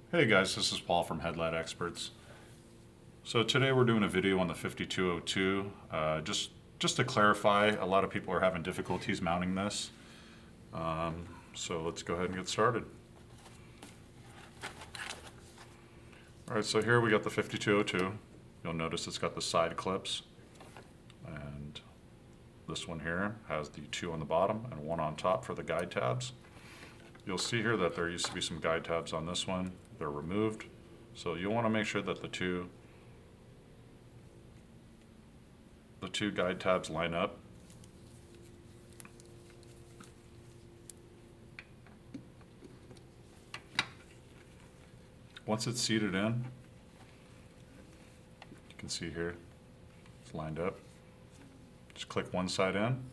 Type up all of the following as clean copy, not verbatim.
Hey guys, this is Paul from Headlight Experts. So today we're doing a video on the 5202. Just to clarify, a lot of people are having difficulties mounting this. So let's go ahead and get started. All right, so here we got the 5202. You'll notice it's got the side clips, and this one here has the two on the bottom and one on top for the guide tabs. You'll see here that there used to be some guide tabs on this one. They're removed. So you'll want to make sure that the two guide tabs line up. Once it's seated in, you can see here, it's lined up. Just click one side in.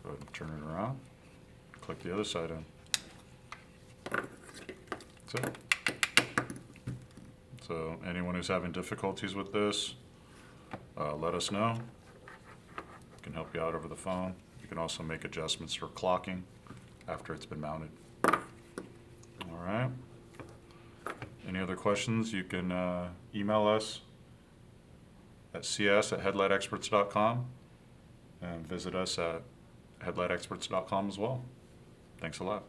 Go ahead and turn it around. Click the other side in. That's it. So anyone who's having difficulties with this, let us know. We can help you out over the phone. You can also make adjustments for clocking after it's been mounted. All right. Any other questions, you can email us at cs@headlightexperts.com and visit us at headlightexperts.com as well. Thanks a lot.